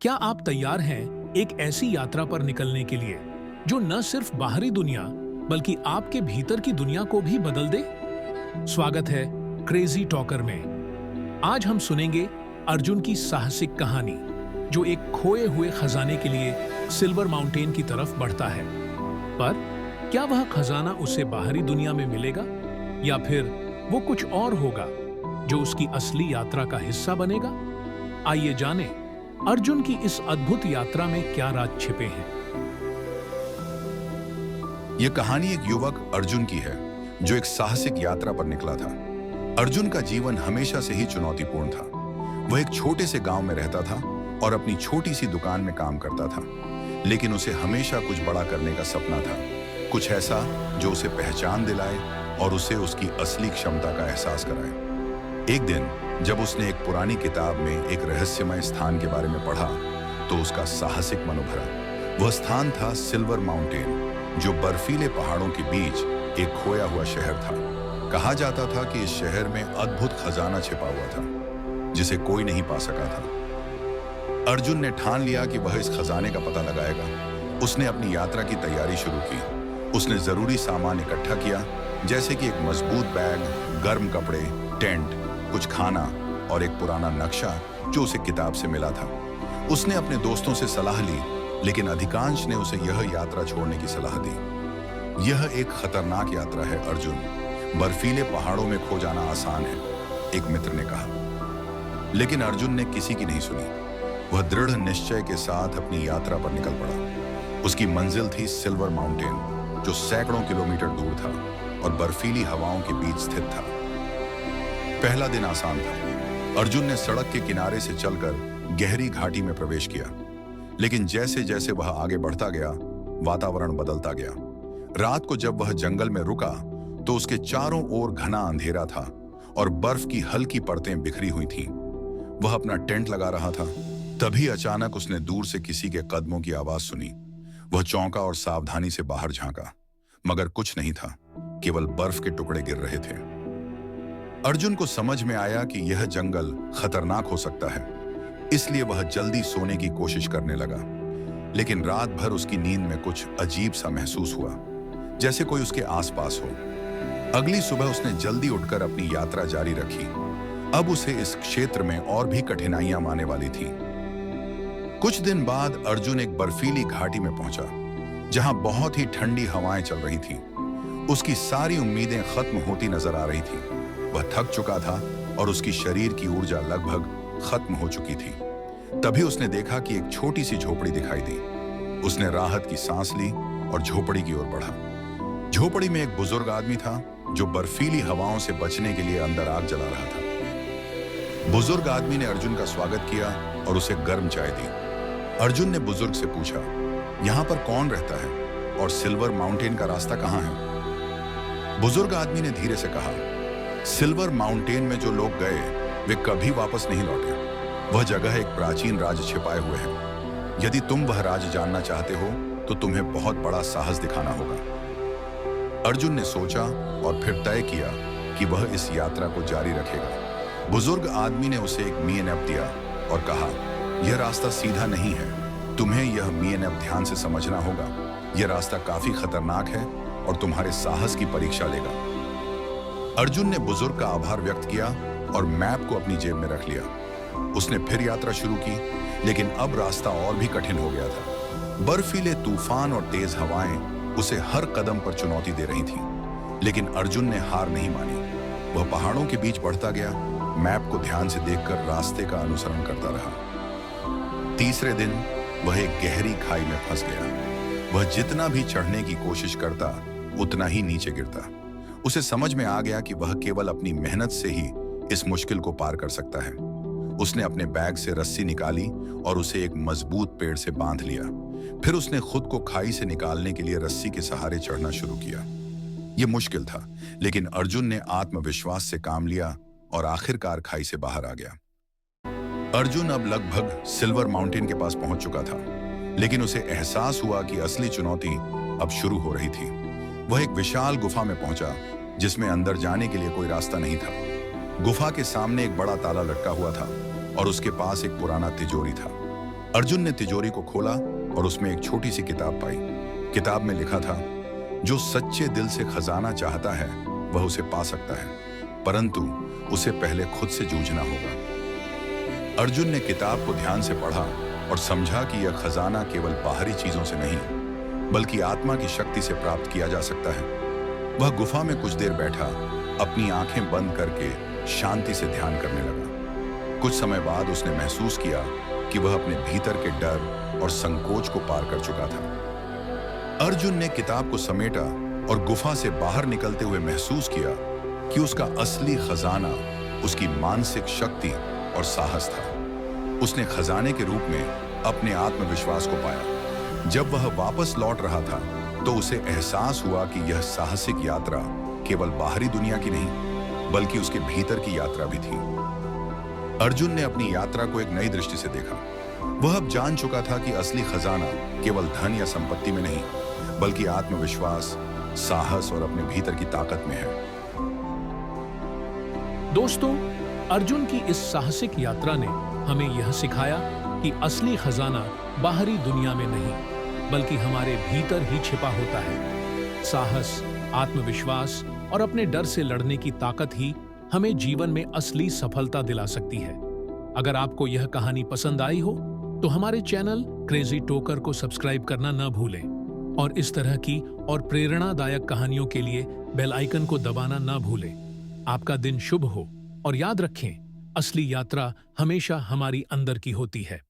क्या आप तैयार हैं एक ऐसी यात्रा पर निकलने के लिए जो न सिर्फ बाहरी दुनिया बल्कि आपके भीतर की दुनिया को भी बदल दे? स्वागत है क्रेजी टॉकर में। आज हम सुनेंगे अर्जुन की साहसिक कहानी, जो एक खोए हुए खजाने के लिए सिल्वर माउंटेन की तरफ बढ़ता है। पर क्या वह खजाना उसे बाहरी दुनिया में मिलेगा या फिर वो कुछ और होगा जो उसकी असली यात्रा का हिस्सा बनेगा? आइए जानें अर्जुन की इस अद्भुत यात्रा में क्या राज छिपे हैं। यह कहानी एक युवक अर्जुन की है जो एक साहसिक यात्रा पर निकला था। अर्जुन का जीवन हमेशा से ही चुनौतीपूर्ण था। वह एक छोटे से गांव में रहता था और अपनी छोटी सी दुकान में काम करता था, लेकिन उसे हमेशा कुछ बड़ा करने का सपना था, कुछ ऐसा जो उसे पहचान दिलाए और उसे उसकी असली क्षमता का एहसास कराए। एक दिन जब उसने एक पुरानी किताब में एक रहस्यमय स्थान के बारे में पढ़ा तो उसका साहसिक मन उभरा। वह स्थान था सिल्वर माउंटेन, जो बर्फीले पहाड़ों के बीच एक खोया हुआ शहर था। कहा जाता था कि इस शहर में अद्भुत खजाना छिपा हुआ था जिसे कोई नहीं पा सका था। अर्जुन ने ठान लिया कि वह इस खजाने का पता लगाएगा। उसने अपनी यात्रा की तैयारी शुरू की। उसने जरूरी सामान इकट्ठा किया, जैसे कि एक मजबूत बैग, गर्म कपड़े, टेंट, कुछ खाना और एक पुराना नक्शा जो उसे किताब से मिला था। उसने अपने दोस्तों से सलाह ली, लेकिन अधिकांश ने उसे यह यात्रा छोड़ने की सलाह दी। यह एक खतरनाक यात्रा है अर्जुन, बर्फीले पहाड़ों में खो जाना आसान है, एक मित्र ने कहा। लेकिन अर्जुन ने किसी की नहीं सुनी। वह दृढ़ निश्चय के साथ अपनी यात्रा पर निकल पड़ा। उसकी मंजिल थी सिल्वर माउंटेन, जो सैकड़ों किलोमीटर दूर था और बर्फीली हवाओं के बीच स्थित था। पहला दिन आसान था। अर्जुन ने सड़क के किनारे से चलकर गहरी घाटी में प्रवेश किया, लेकिन जैसे जैसे वह आगे बढ़ता गया, वातावरण बदलता गया। रात को जब वह जंगल में रुका तो उसके चारों ओर घना अंधेरा था और बर्फ की हल्की परतें बिखरी हुई थीं। वह अपना टेंट लगा रहा था, तभी अचानक उसने दूर से किसी के कदमों की आवाज सुनी। वह चौंका और सावधानी से बाहर झांका, मगर कुछ नहीं था, केवल बर्फ के टुकड़े गिर रहे थे। अर्जुन को समझ में आया कि यह जंगल खतरनाक हो सकता है, इसलिए वह जल्दी सोने की कोशिश करने लगा। लेकिन रात भर उसकी नींद में कुछ अजीब सा महसूस हुआ, जैसे कोई उसके आसपास हो। अगली सुबह उसने जल्दी उठकर अपनी यात्रा जारी रखी। अब उसे इस क्षेत्र में और भी कठिनाइयां आने वाली थी। कुछ दिन बाद अर्जुन एक बर्फीली घाटी में पहुंचा, जहां बहुत ही ठंडी हवाएं चल रही थीं। उसकी सारी उम्मीदें खत्म होती नजर आ रही थीं। वह थक चुका था और उसकी शरीर की ऊर्जा लगभग खत्म हो चुकी थी। तभी उसने देखा कि एक छोटी सी झोपड़ी दिखाई दी। उसने राहत की सांस ली और झोपड़ी की ओर बढ़ा। झोपड़ी में एक बुजुर्ग आदमी था जो बर्फीली हवाओं से बचने के लिए अंदर आग जला रहा था। बुजुर्ग आदमी ने अर्जुन का स्वागत किया और उसे गर्म चाय दी। अर्जुन ने बुजुर्ग से पूछा, यहाँ पर कौन रहता है और सिल्वर माउंटेन का रास्ता कहाँ है? बुजुर्ग आदमी ने धीरे से कहा, सिल्वर माउंटेन में जो लोग गए वे कभी वापस नहीं लौटे। वह जगह एक प्राचीन राज छिपाए हुए है। यदि तुम वह राज जानना चाहते हो तो तुम्हें बहुत बड़ा साहस दिखाना होगा। अर्जुन ने सोचा और फिर तय किया कि वह इस यात्रा को जारी रखेगा। बुजुर्ग आदमी ने उसे एक मीएनएफ दिया और कहा, यह रास्ता सीधा नहीं है, तुम्हें यह मीएनएफ ध्यान से समझना होगा। यह रास्ता काफी खतरनाक है और तुम्हारे साहस की परीक्षा लेगा। अर्जुन ने बुजुर्ग का आभार व्यक्त किया और मैप को अपनी जेब में रख लिया। उसने फिर यात्रा शुरू की, लेकिन अब रास्ता और भी कठिन हो गया था। बर्फीले तूफान और तेज हवाएं उसे हर कदम पर चुनौती दे रही थीं, लेकिन अर्जुन ने हार नहीं मानी। वह पहाड़ों के बीच बढ़ता गया, मैप को ध्यान से देखकर रास्ते का अनुसरण करता रहा। तीसरे दिन वह एक गहरी खाई में फंस गया। वह जितना भी चढ़ने की कोशिश करता, उतना ही नीचे गिरता। उसे समझ में आ गया कि वह केवल अपनी मेहनत से ही इस मुश्किल को पार कर सकता है। उसने अपने बैग से रस्सी निकाली और उसे एक मजबूत पेड़ से बांध लिया। फिर उसने खुद को खाई से निकालने के लिए रस्सी के सहारे चढ़ना शुरू किया। यह मुश्किल था, लेकिन अर्जुन ने आत्मविश्वास से काम लिया और आखिरकार खाई से बाहर आ गया। अर्जुन अब लगभग सिल्वर माउंटेन के पास पहुंच चुका था, लेकिन उसे एहसास हुआ कि असली चुनौती अब शुरू हो रही थी। वह एक विशाल गुफा में पहुंचा, जिसमें अंदर जाने के लिए कोई रास्ता नहीं था। गुफा के सामने एक बड़ा ताला लटका हुआ था और उसके पास एक पुराना तिजोरी था। अर्जुन ने तिजोरी को खोला और उसमें एक छोटी सी किताब पाई। किताब में लिखा था, जो सच्चे दिल से खजाना चाहता है वह उसे पा सकता है, परंतु उसे पहले खुद से जूझना होगा। अर्जुन ने किताब को ध्यान से पढ़ा और समझा कि यह खजाना केवल बाहरी चीजों से नहीं बल्कि आत्मा की शक्ति से प्राप्त किया जा सकता है। वह गुफा में कुछ देर बैठा, अपनी आंखें बंद करके शांति से ध्यान करने लगा। कुछ समय बाद उसने महसूस किया कि वह अपने भीतर के डर और संकोच को पार कर चुका था। अर्जुन ने किताब को समेटा और गुफा से बाहर निकलते हुए महसूस किया कि उसका असली खजाना उसकी मानसिक शक्ति और साहस था। उसने खजाने के रूप में अपने आत्मविश्वास को पाया। जब वह वापस लौट रहा था तो उसे एहसास हुआ कि यह साहसिक यात्रा केवल बाहरी दुनिया की नहीं बल्कि उसके भीतर की यात्रा भी थी। अर्जुन ने अपनी यात्रा को एक नई दृष्टि से देखा। वह अब जान चुका था कि असली खजाना केवल धन या संपत्ति में नहीं बल्कि आत्मविश्वास, साहस और अपने भीतर की ताकत में है। दोस्तों, अर्जुन की इस साहसिक यात्रा ने हमें यह सिखाया कि असली खजाना बाहरी दुनिया में नहीं बल्कि हमारे भीतर ही छिपा होता है। साहस, आत्मविश्वास और अपने डर से लड़ने की ताकत ही हमें जीवन में असली सफलता दिला सकती है। अगर आपको यह कहानी पसंद आई हो तो हमारे चैनल क्रेजी टोकर को सब्सक्राइब करना न भूलें और इस तरह की और प्रेरणादायक कहानियों के लिए बेल आइकन को दबाना न भूलें। आपका दिन शुभ हो और याद रखें, असली यात्रा हमेशा हमारी अंदर की होती है।